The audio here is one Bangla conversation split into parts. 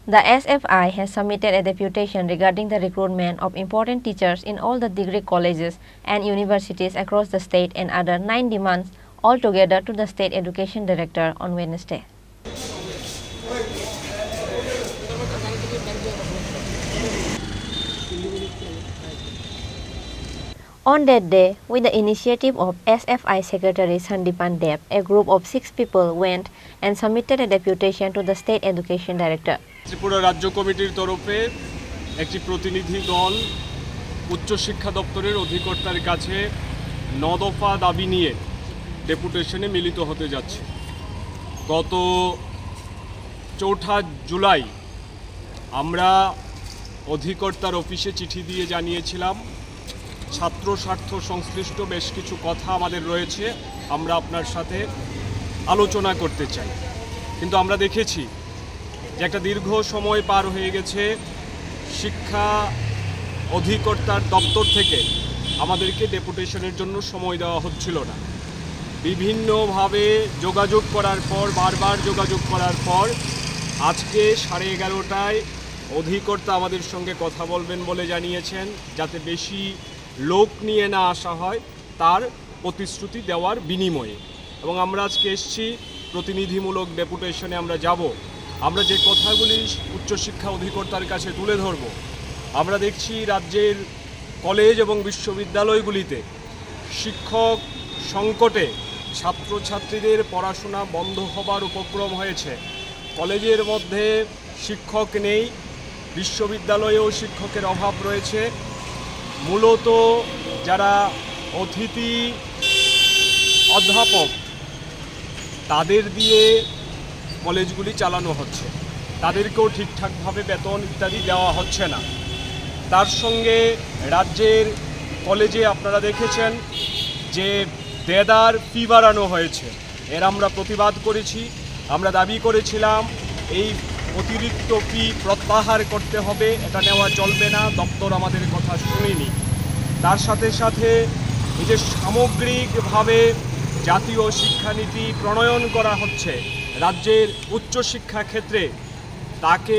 The SFI has submitted a deputation regarding the recruitment of important teachers in all the degree colleges and universities across the state and other 9 demands altogether to the State Education Director on Wednesday. On that day, with the initiative of SFI Secretary Sandipan Deb, a group of 6 people went and submitted a deputation to the State Education Director. Tripura রাজ্য কমিটির তরফে একটি প্রতিনিধি দল উচ্চ শিক্ষা দপ্তরের অধিকর্তার কাছে 9 দফা দাবি নিয়ে ডেপুটেশনে মিলিত হতে যাচ্ছে। গত 4 জুলাই আমরা অধিকর্তার অফিসে চিঠি দিয়ে জানিয়েছিলাম ছাত্র স্বার্থ সংশ্লিষ্ট বেশ কিছু কথা আমাদের রয়েছে, আমরা আপনার সাথে আলোচনা করতে চাই। কিন্তু আমরা দেখেছি যে একটা দীর্ঘ সময় পার হয়ে গেছে, শিক্ষা অধিকর্তার দপ্তর থেকে আমাদেরকে ডেপুটেশনের জন্য সময় দেওয়া হচ্ছিল না। বিভিন্নভাবে যোগাযোগ করার পর, বারবার যোগাযোগ করার পর আজকে 11:30টায় অধিকর্তা আমাদের সঙ্গে কথা বলবেন বলে জানিয়েছেন, যাতে বেশি লোক নিয়ে না আসা হয় তার প্রতিশ্রুতি দেওয়ার বিনিময়ে। এবং আমরা আজকে এসেছি প্রতিনিধিমূলক ডেপুটেশনে আমরা যাব। আমরা যে কথাগুলি উচ্চশিক্ষা অধিকর্তার কাছে তুলে ধরব, আমরা দেখছি রাজ্যের কলেজ এবং বিশ্ববিদ্যালয়গুলিতে শিক্ষক সংকটে ছাত্রছাত্রীদের পড়াশোনা বন্ধ হবার উপক্রম হয়েছে। কলেজের মধ্যে শিক্ষক নেই, বিশ্ববিদ্যালয়েও শিক্ষকের অভাব রয়েছে। মূলত যারা অতিথি অধ্যাপক তাদের দিয়ে কলেজগুলি চালানো হচ্ছে, তাদেরকেও ঠিকঠাকভাবে বেতন ইত্যাদি দেওয়া হচ্ছে না। তার সঙ্গে রাজ্যের কলেজে আপনারা দেখেছেন যে দেদার ফি বাড়ানো হয়েছে, এর আমরা প্রতিবাদ করেছি। আমরা দাবি করেছিলাম এই অতিরিক্ত ফি প্রত্যাহার করতে হবে, এটা নেওয়া চলবে না। দপ্তর আমাদের কথা শুনেনি। তার সাথে সাথে এই যে সামগ্রিকভাবে জাতীয় শিক্ষানীতি প্রণয়ন করা হচ্ছে রাজ্যের উচ্চশিক্ষা ক্ষেত্রে, তাকে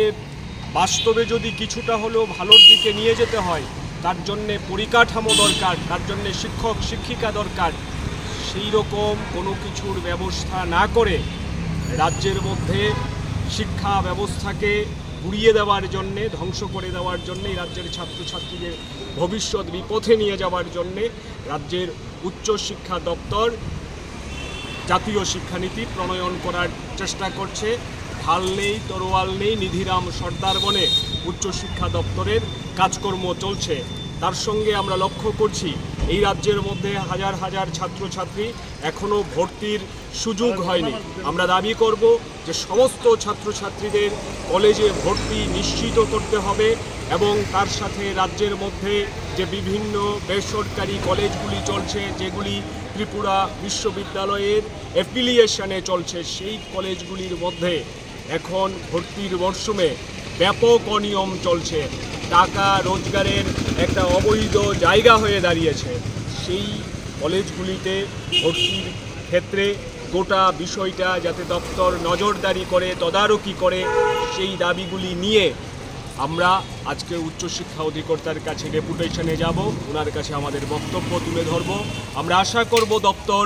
বাস্তবে যদি কিছুটা হলেও ভালোর দিকে নিয়ে যেতে হয়, তার জন্যে পরিকাঠামো দরকার, তার জন্যে শিক্ষক শিক্ষিকা দরকার। সেই রকম কোনো কিছুর ব্যবস্থা না করে রাজ্যের মধ্যে শিক্ষা ব্যবস্থাকে গুড়িয়ে দেওয়ার জন্যে, ধ্বংস করে দেওয়ার জন্যে, রাজ্যের ছাত্রছাত্রীদের ভবিষ্যৎ বিপথে নিয়ে যাওয়ার জন্যে রাজ্যের উচ্চশিক্ষা দপ্তর জাতীয় শিক্ষানীতি প্রণয়ন করার চেষ্টা করছে। ঢাল নেই, তরোয়াল নেই, নিধিরাম সর্দার বনে উচ্চশিক্ষা দপ্তরের কাজকর্ম চলছে। তার সঙ্গে আমরা লক্ষ্য করছি এই রাজ্যের মধ্যে হাজার হাজার ছাত্রছাত্রী এখনও ভর্তির সুযোগ হয়নি। আমরা দাবি করব যে সমস্ত ছাত্রছাত্রীদের কলেজে ভর্তি নিশ্চিত করতে হবে এবং তার সাথে রাজ্যের মধ্যে যে বিভিন্ন বেসরকারি কলেজগুলি চলছে, যেগুলি ত্রিপুরা বিশ্ববিদ্যালয়ের অ্যাফিলিয়েশনে চলছে, সেই কলেজগুলির মধ্যে এখন ভর্তির মরশুমে ব্যাপক অনিয়ম চলছে, টাকা রোজগারের একটা অবৈধ জায়গা হয়ে দাঁড়িয়েছে। সেই কলেজগুলিতে ভর্তির ক্ষেত্রে গোটা বিষয়টা যাতে দপ্তর নজরদারি করে, তদারকি করে, সেই দাবিগুলি নিয়ে আমরা আজকে উচ্চশিক্ষা অধিকর্তার কাছে ডেপুটেশনে যাব, ওনার কাছে আমাদের বক্তব্য তুলে ধরব। আমরা আশা করব দপ্তর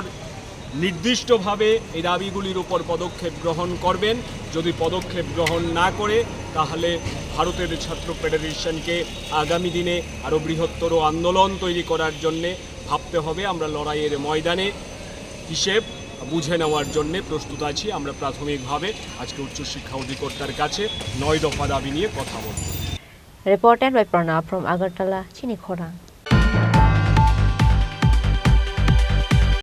নির্দিষ্টভাবে এই দাবিগুলির উপর পদক্ষেপ গ্রহণ করবেন। যদি পদক্ষেপ গ্রহণ না করে তাহলে ভারতের ছাত্র ফেডারেশনকে আগামী দিনে আরও বৃহত্তর আন্দোলন তৈরি করার জন্যে ভাবতে হবে। আমরা লড়াইয়ের ময়দানে হিসেব বুঝে নেওয়ার জন্য প্রস্তুত আছি। আমরা প্রাথমিকভাবে আজকে উচ্চশিক্ষা অধিকর্তার কাছে 9 দফা দাবি নিয়ে কথা বলব। Reported by Pranav from Agartala, Chini, Khorang.